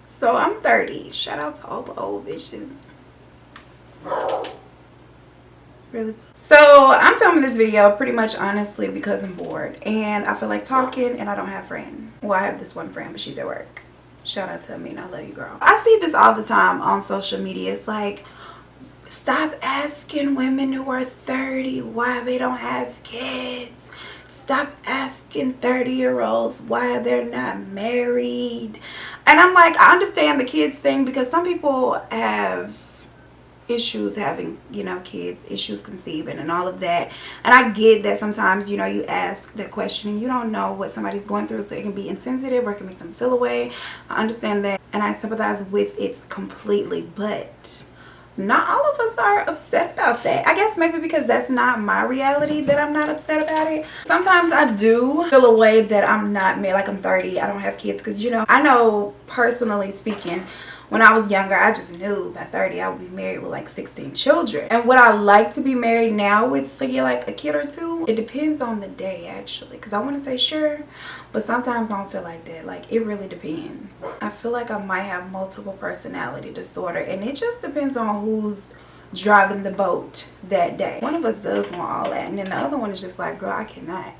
So I'm 30. Shout out to all the old bitches. Really? So I'm filming this video pretty much honestly because I'm bored and I feel like talking and I don't have friends. Well, I have this one friend, but she's at work. Shout out to Amina. I love you, girl. I see this all the time on social media. It's like, stop asking women who are 30 why they don't have kids. Stop asking 30-year-olds why they're not married. And I'm like, I understand the kids thing because some people have issues having, you know, kids, issues conceiving and all of that. And I get that sometimes, you know, you ask that question and you don't know what somebody's going through, so it can be insensitive or it can make them feel away. I understand that and I sympathize with it completely, but not all of us are upset about that. I guess maybe because that's not my reality that I'm not upset about it. Sometimes I do feel a way that I'm not married, like I'm 30, I don't have kids, because, you know, I know personally speaking, when I was younger, I just knew by 30 I would be married with like 16 children. And would I like to be married now with like a kid or two? It depends on the day, actually, because I want to say sure, but sometimes I don't feel like that. Like, it really depends. I feel like I might have multiple personality disorder, and it just depends on who's driving the boat that day. One of us does want all that, and then the other one is just like, girl, I cannot.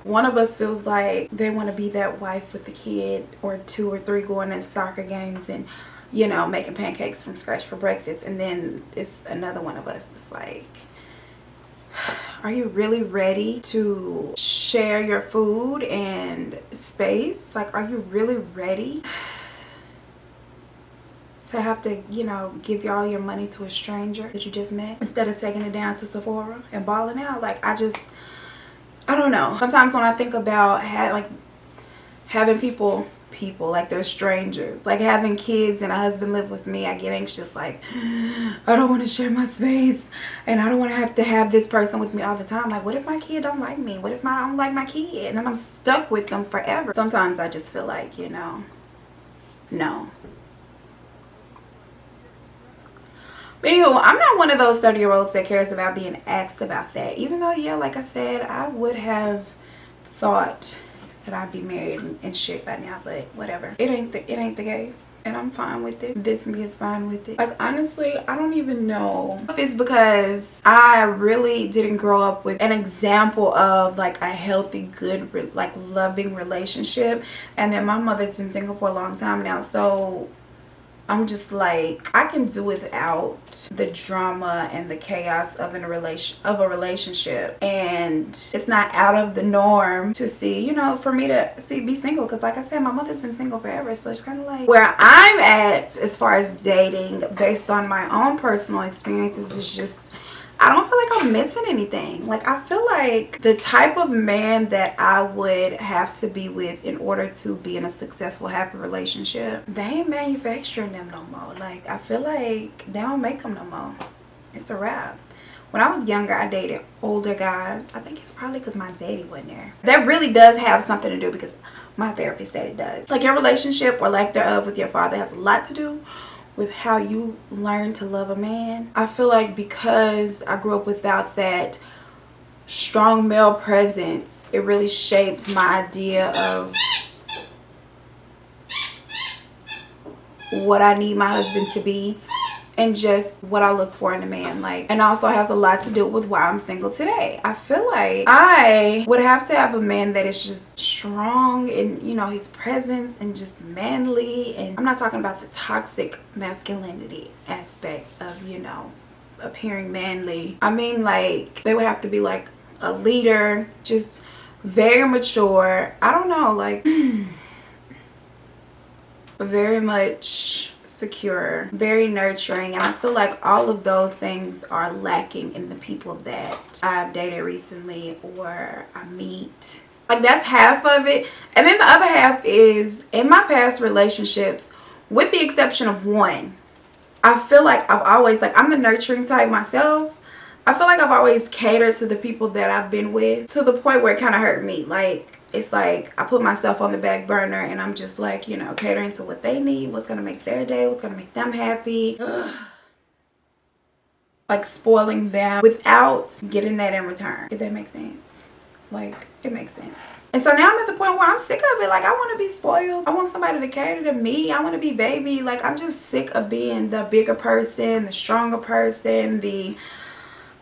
One of us feels like they want to be that wife with the kid or 2 or 3 going to soccer games and, you know, making pancakes from scratch for breakfast. And then it's another one of us. It's like, are you really ready to share your food and space? Like, are you really ready to have to, you know, give all your money to a stranger that you just met instead of taking it down to Sephora and balling out? Like, I don't know. Sometimes when I think about having people like they're strangers, like having kids and a husband live with me, I get anxious. Like, I don't want to share my space and I don't want to have this person with me all the time. Like, what if my kid don't like me? What if I don't like my kid and then I'm stuck with them forever? Sometimes I just feel like, you know, no. But anyway, I'm not one of those 30-year-olds that cares about being asked about that. Even though, yeah, like I said, I would have thought that I'd be married and shit by now, but whatever. It ain't the case, and I'm fine with it. This me is fine with it. Like, honestly, I don't even know if it's because I really didn't grow up with an example of like a healthy, good, like loving relationship, and then my mother's been single for a long time now, so I'm just like, I can do without the drama and the chaos of a relationship, and it's not out of the norm to see, you know, for me to be single, because like I said, my mother's been single forever, so it's kind of like where I'm at as far as dating based on my own personal experiences is just, I don't feel like I'm missing anything. Like, I feel like the type of man that I would have to be with in order to be in a successful, happy relationship, they ain't manufacturing them no more. Like, I feel like they don't make them no more. It's a wrap. When I was younger, I dated older guys. I think it's probably because my daddy wasn't there. That really does have something to do, because my therapist said it does. Like, your relationship or lack thereof with your father has a lot to do with how you learn to love a man. I feel like because I grew up without that strong male presence, it really shaped my idea of what I need my husband to be and just what I look for in a man. Like, and also has a lot to do with why I'm single today. I feel like I would have to have a man that is just strong in, you know, his presence and just manly. And I'm not talking about the toxic masculinity aspect of, you know, appearing manly. I mean, like, they would have to be like a leader, just very mature. I don't know, like very much secure, very nurturing, and I feel like all of those things are lacking in the people that I've dated recently or I meet. Like, that's half of it, and then the other half is in my past relationships, with the exception of one, I feel like I've always, like, I'm the nurturing type myself. I feel like I've always catered to the people that I've been with to the point where it kind of hurt me. Like, it's like I put myself on the back burner and I'm just like, you know, catering to what they need, what's going to make their day, what's going to make them happy. Ugh. Like, spoiling them without getting that in return, if that makes sense. Like, it makes sense. And so now I'm at the point where I'm sick of it. Like, I want to be spoiled. I want somebody to cater to me. I want to be baby. Like, I'm just sick of being the bigger person, the stronger person,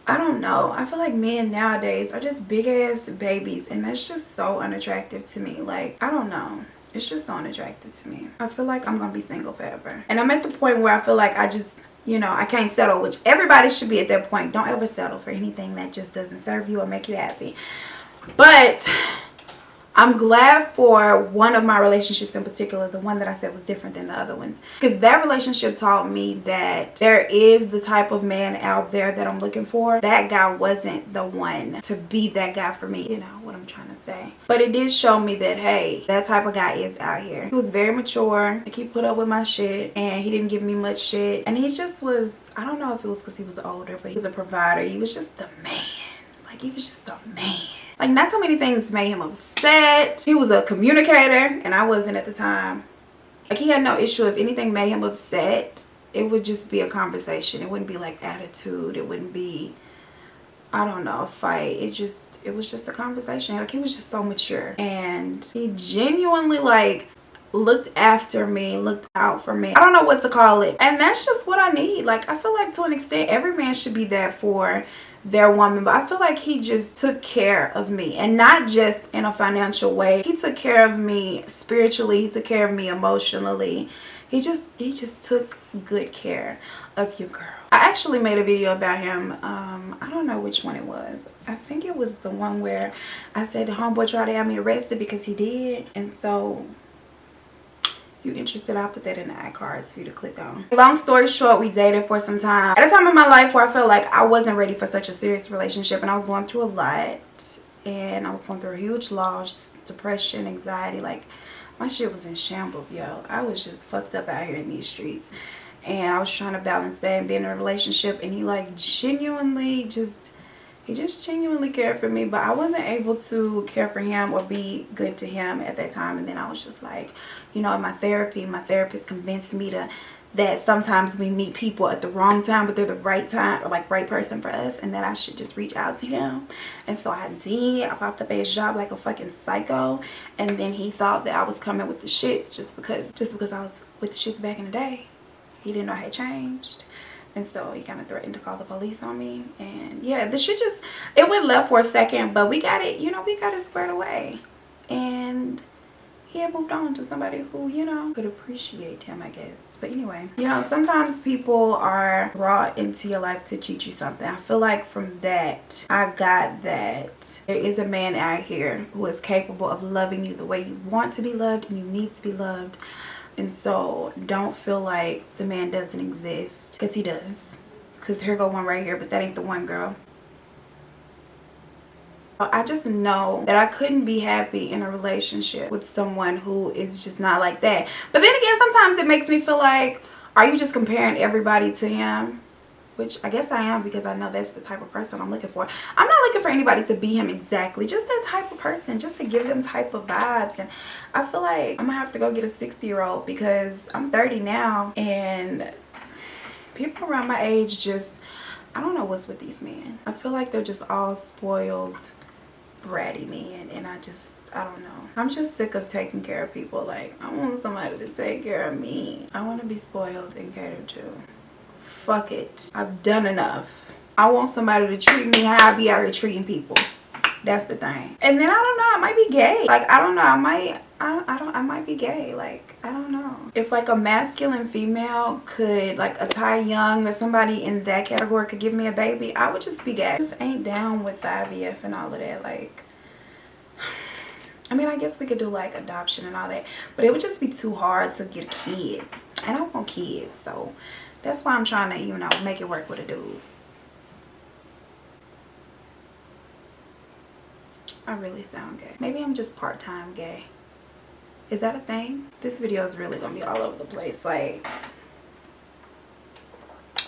I don't know. I feel like men nowadays are just big ass babies, and that's just so unattractive to me. Like, I don't know. It's just so unattractive to me. I feel like I'm gonna be single forever. And I'm at the point where I feel like I just, you know, I can't settle, which everybody should be at that point. Don't ever settle for anything that just doesn't serve you or make you happy. But I'm glad for one of my relationships in particular, the one that I said was different than the other ones. Because that relationship taught me that there is the type of man out there that I'm looking for. That guy wasn't the one to be that guy for me. You know what I'm trying to say. But it did show me that, hey, that type of guy is out here. He was very mature. Like, he put up with my shit. And he didn't give me much shit. And he just was, I don't know if it was because he was older, but he was a provider. He was just the man. Like, he was just the man. Like, not too many things made him upset. He was a communicator, and I wasn't at the time. Like, he had no issue. If anything made him upset, it would just be a conversation. It wouldn't be like attitude. It wouldn't be, I don't know, a fight. It was just a conversation. Like, he was just so mature. And he genuinely, like, looked after me, looked out for me. I don't know what to call it. And that's just what I need. Like, I feel like to an extent, every man should be there for their woman, but I feel like he just took care of me, and not just in a financial way. He took care of me spiritually. He took care of me emotionally. He just took good care of your girl. I actually made a video about him. I don't know which one it was. I think it was the one where I said the homeboy tried to have me arrested because he did. And so if you're interested, I'll put that in the iCards for you to click on. Long story short, we dated for some time. At a time in my life where I felt like I wasn't ready for such a serious relationship, and I was going through a lot, and I was going through a huge loss, depression, anxiety. Like, my shit was in shambles, yo. I was just fucked up out here in these streets, and I was trying to balance that and being in a relationship, and he like genuinely just genuinely cared for me, but I wasn't able to care for him or be good to him at that time. And then I was just like, you know, in my therapist convinced me that sometimes we meet people at the wrong time, but they're the right time, or like right person for us, and that I should just reach out to him. And so I did. I popped up at his job like a fucking psycho, and then he thought that I was coming with the shits just because I was with the shits back in the day. He didn't know I had changed. And so he kind of threatened to call the police on me. And yeah, the shit just, it went left for a second, but we got it, you know, we got it squared away. And he had moved on to somebody who, you know, could appreciate him, I guess. But anyway, you know, sometimes people are brought into your life to teach you something. I feel like from that, I got that there is a man out here who is capable of loving you the way you want to be loved and you need to be loved. And so don't feel like the man doesn't exist, because he does. Because here go one right here, but that ain't the one, girl. I just know that I couldn't be happy in a relationship with someone who is just not like that. But then again, sometimes it makes me feel like, are you just comparing everybody to him? Which I guess I am, because I know that's the type of person I'm looking for. I'm not looking for anybody to be him exactly. Just that type of person. Just to give them type of vibes. And I feel like I'm going to have to go get a 60-year-old, because I'm 30 now. And people around my age just, I don't know what's with these men. I feel like they're just all spoiled, bratty men. And I don't know. I'm just sick of taking care of people. Like, I want somebody to take care of me. I want to be spoiled and catered to. Fuck it. I've done enough. I want somebody to treat me how I be out here treating people. That's the thing. And then I don't know, I might be gay. Like, I don't know, I might be gay. Like, I don't know. If like a masculine female could, like a Ty Young or somebody in that category could give me a baby, I would just be gay. I just ain't down with the IVF and all of that. Like, I mean, I guess we could do like adoption and all that, but it would just be too hard to get a kid. And I want kids, so that's why I'm trying to, you know, make it work with a dude. I really sound gay. Maybe I'm just part-time gay. Is that a thing? This video is really gonna be all over the place. Like,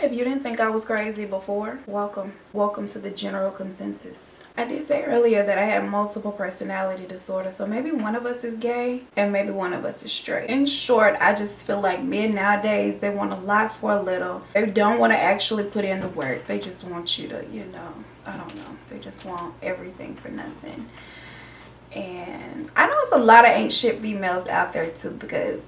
if you didn't think I was crazy before, welcome. Welcome to the general consensus. I did say earlier that I have multiple personality disorder, so maybe one of us is gay and maybe one of us is straight. In short, I just feel like men nowadays, they want a lot for a little. They don't want to actually put in the work. They just want you to, you know, I don't know. They just want everything for nothing. And I know it's a lot of ain't shit females out there too, because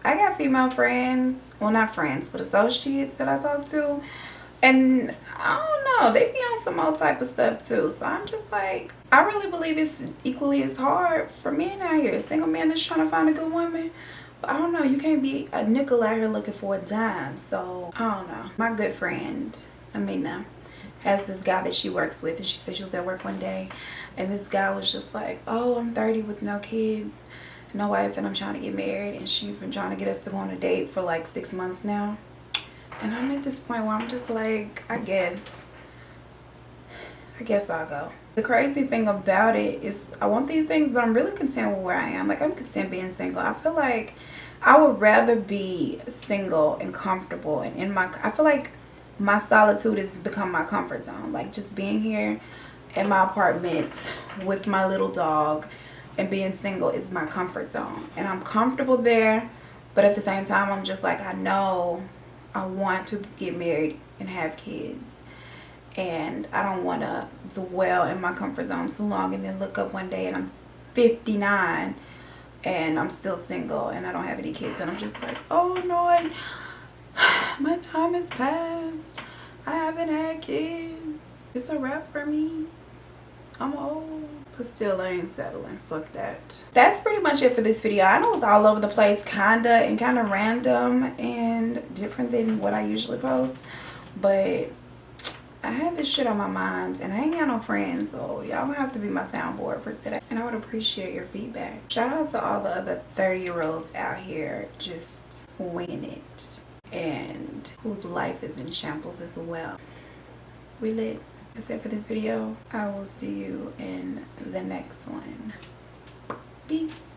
I got female friends, well not friends, but associates that I talk to, and I don't know, they be on some old type of stuff too. So I'm just like, I really believe it's equally as hard for men out here, single men that's trying to find a good woman. But I don't know, you can't be a nickel out here looking for a dime. So I don't know. My good friend Amina has this guy that she works with, and she said she was at work one day and this guy was just like, oh, I'm 30 with no kids, no wife, and I'm trying to get married, and she's been trying to get us to go on a date for like 6 months now. And I'm at this point where I'm just like, I guess I'll go. The crazy thing about it is I want these things, but I'm really content with where I am. Like, I'm content being single. I feel like I would rather be single and comfortable and in my, I feel like my solitude has become my comfort zone. Like, just being here in my apartment with my little dog and being single is my comfort zone. And I'm comfortable there, but at the same time, I'm just like, I know I want to get married and have kids. And I don't want to dwell in my comfort zone too long and then look up one day and I'm 59 and I'm still single and I don't have any kids. And I'm just like, oh no, my time has passed. I haven't had kids. It's a wrap for me. I'm old. But still, I ain't settling. Fuck that. That's pretty much it for this video. I know it's all over the place, kinda random and different than what I usually post. But I have this shit on my mind and I ain't got no friends, so y'all gonna have to be my soundboard for today. And I would appreciate your feedback. Shout out to all the other 30-year-olds out here just winging it and whose life is in shambles as well. We lit. That's it for this video. I will see you in the next one. Peace.